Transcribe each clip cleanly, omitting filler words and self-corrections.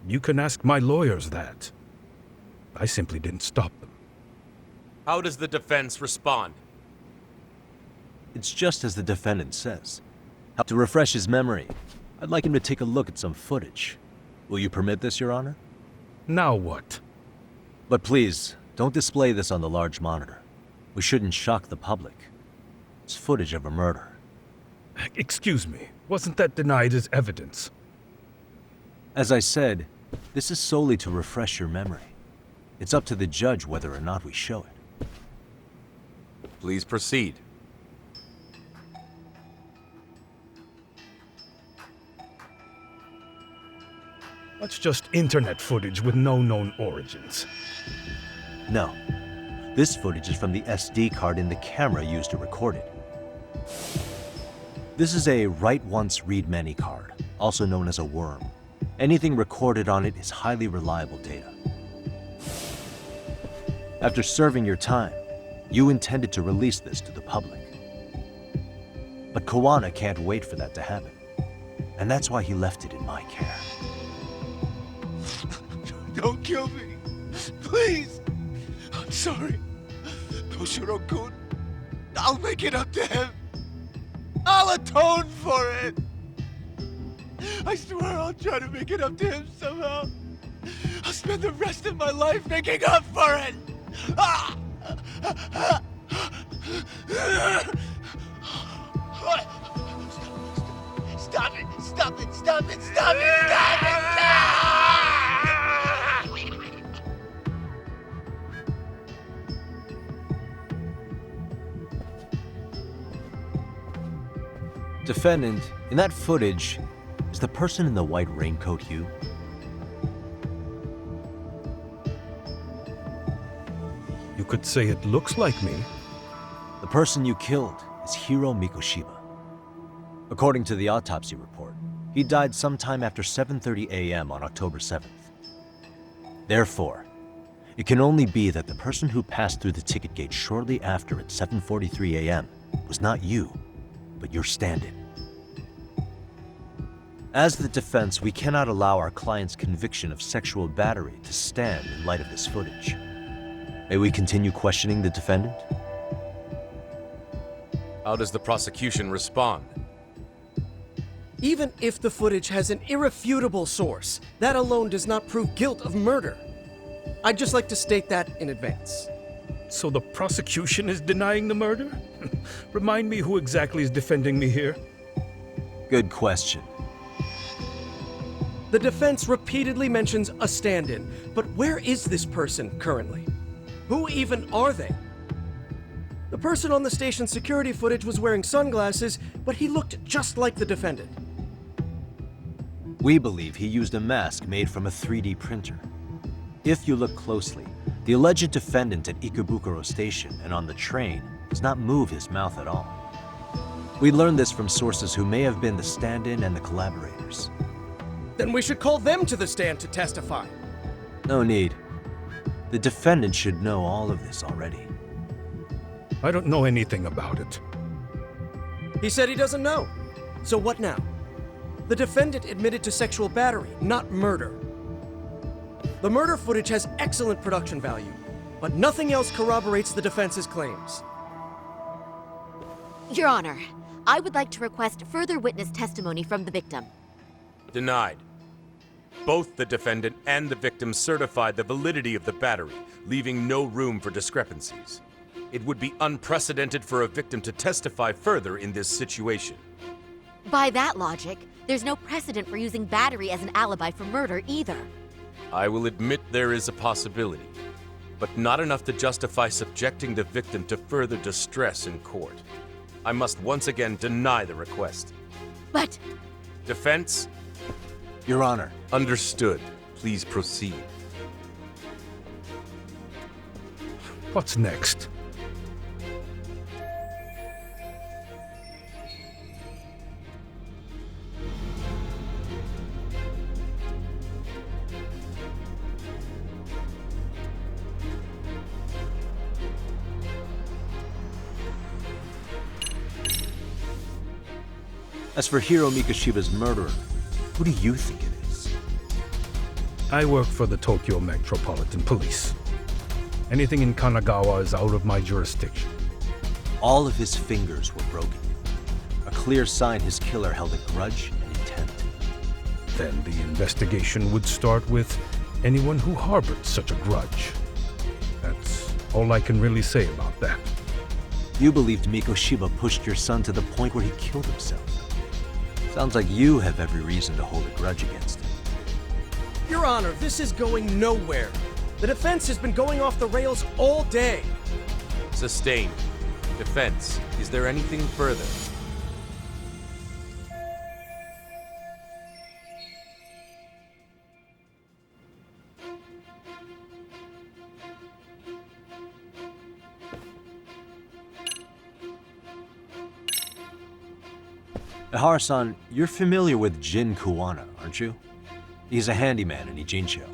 You can ask my lawyers that. I simply didn't stop them. How does the defense respond? It's just as the defendant says. To refresh his memory, I'd like him to take a look at some footage. Will you permit this, Your Honor? Now what? But please, don't display this on the large monitor. We shouldn't shock the public. It's footage of a murder. Excuse me, wasn't that denied as evidence? As I said, this is solely to refresh your memory. It's up to the judge whether or not we show it. Please proceed. That's just internet footage with no known origins. No. This footage is from the SD card in the camera used to record it. This is a write once, read many card, also known as a worm. Anything recorded on it is highly reliable data. After serving your time, you intended to release this to the public. But Kawana can't wait for that to happen, and that's why he left it in my care. Don't kill me. Please. I'm sorry. Toshiro-kun. I'll make it up to him. I'll atone for it. I swear I'll try to make it up to him somehow. I'll spend the rest of my life making up for it. Ah! Stop it! Stop it! Stop it! Stop it! Stop it! No! Defendant, in that footage, is the person in the white raincoat you? You could say it looks like me. The person you killed is Hiro Mikoshiba. According to the autopsy report, he died sometime after 7:30 a.m. on October 7th. Therefore, it can only be that the person who passed through the ticket gate shortly after at 7:43 a.m. was not you, but your stand-in. As the defense, we cannot allow our client's conviction of sexual battery to stand in light of this footage. May we continue questioning the defendant? How does the prosecution respond? Even if the footage has an irrefutable source, that alone does not prove guilt of murder. I'd just like to state that in advance. So the prosecution is denying the murder? Remind me who exactly is defending me here? Good question. The defense repeatedly mentions a stand-in, but where is this person currently? Who even are they? The person on the station security footage was wearing sunglasses, but he looked just like the defendant. We believe he used a mask made from a 3D printer. If you look closely, the alleged defendant at Ikebukuro Station and on the train does not move his mouth at all. We learned this from sources who may have been the stand-in and the collaborators. Then we should call them to the stand to testify. No need. The defendant should know all of this already. I don't know anything about it. He said he doesn't know. So what now? The defendant admitted to sexual battery, not murder. The murder footage has excellent production value, but nothing else corroborates the defense's claims. Your Honor, I would like to request further witness testimony from the victim. Denied. Both the defendant and the victim certified the validity of the battery, leaving no room for discrepancies. It would be unprecedented for a victim to testify further in this situation. By that logic, there's no precedent for using battery as an alibi for murder either. I will admit there is a possibility, but not enough to justify subjecting the victim to further distress in court. I must once again deny the request. But... Defense? Your Honor. Understood. Please proceed. What's next? As for Hiro Mikoshiba's murderer, who do you think it is? I work for the Tokyo Metropolitan Police. Anything in Kanagawa is out of my jurisdiction. All of his fingers were broken. A clear sign his killer held a grudge and intent. Then the investigation would start with anyone who harbored such a grudge. That's all I can really say about that. You believed Mikoshiba pushed your son to the point where he killed himself. Sounds like you have every reason to hold a grudge against him. Your Honor, this is going nowhere. The defense has been going off the rails all day. Sustained. Defense, is there anything further? Ihara-san, you're familiar with Jin Kuwana, aren't you? He's a handyman in Ijincho.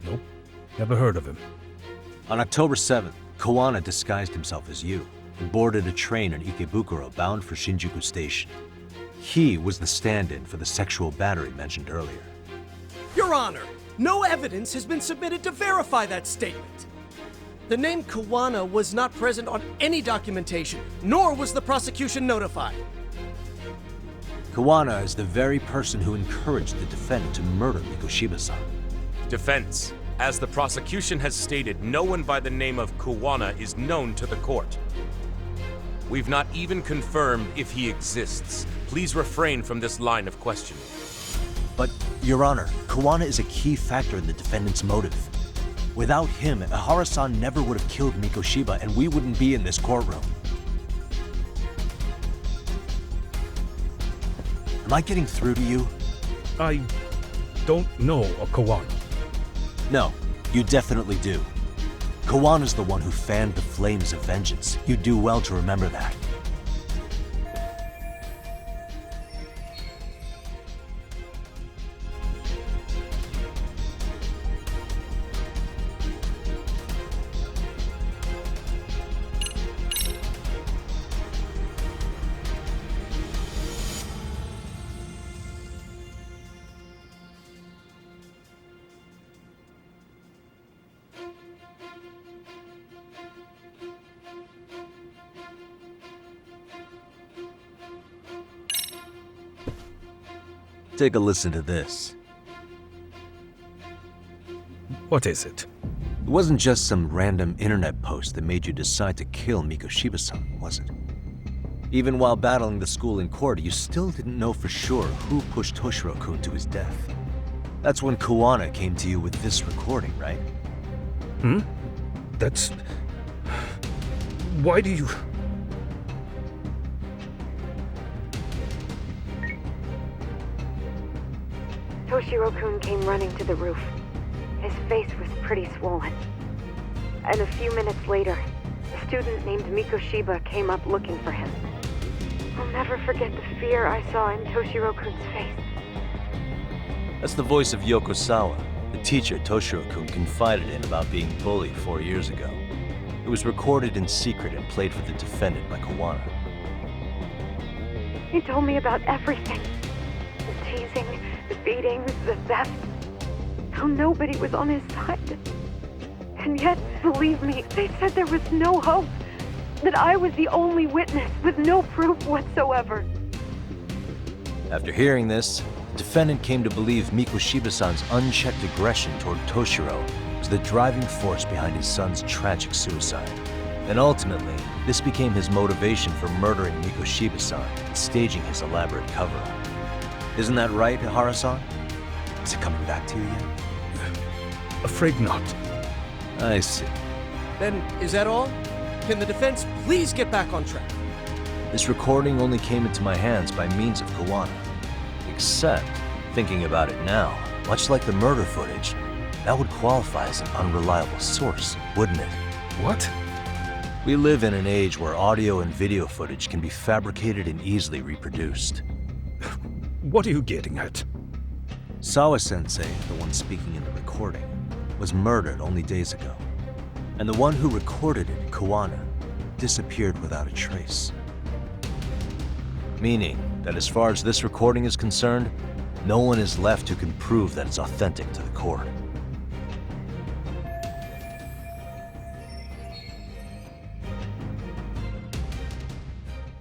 Nope, never heard of him. On October 7th, Kuwana disguised himself as you and boarded a train in Ikebukuro bound for Shinjuku Station. He was the stand-in for the sexual battery mentioned earlier. Your Honor, no evidence has been submitted to verify that statement. The name Kuwana was not present on any documentation, nor was the prosecution notified. Kuwana is the very person who encouraged the defendant to murder Mikoshiba-san. Defense, as the prosecution has stated, no one by the name of Kuwana is known to the court. We've not even confirmed if he exists. Please refrain from this line of questioning. But, Your Honor, Kuwana is a key factor in the defendant's motive. Without him, Ihara-san never would have killed Mikoshiba, and we wouldn't be in this courtroom. Am I getting through to you? I don't know a Kawana. No, you definitely do. Kawana's the one who fanned the flames of vengeance. You do well to remember that. Take a listen to this. What is it? It wasn't just some random internet post that made you decide to kill Mikoshiba-san, was it? Even while battling the school in court, you still didn't know for sure who pushed Toshiro-kun to his death. That's when Kuwana came to you with this recording, right? That's... Why do you... Toshiro-kun came running to the roof. His face was pretty swollen. And a few minutes later, a student named Mikoshiba came up looking for him. I'll never forget the fear I saw in Toshiro-kun's face. That's the voice of Yokosawa, the teacher Toshiro-kun confided in about being bullied 4 years ago. It was recorded in secret and played for the defendant by Kuwana. He told me about everything. The teasing, the beatings, the theft. How nobody was on his side. And yet, believe me, they said there was no hope. That I was the only witness with no proof whatsoever. After hearing this, the defendant came to believe Mikoshiba-san's unchecked aggression toward Toshiro was the driving force behind his son's tragic suicide. And ultimately, this became his motivation for murdering Mikoshiba-san and staging his elaborate cover-up. Isn't that right, Ihara-san? Is it coming back to you yet? Afraid not. I see. Then, is that all? Can the defense please get back on track? This recording only came into my hands by means of Kuwana. Except, thinking about it now, much like the murder footage, that would qualify as an unreliable source, wouldn't it? What? We live in an age where audio and video footage can be fabricated and easily reproduced. What are you getting at? Sawa-sensei, the one speaking in the recording, was murdered only days ago. And the one who recorded it, Kuwana, disappeared without a trace. Meaning that as far as this recording is concerned, no one is left who can prove that it's authentic to the court.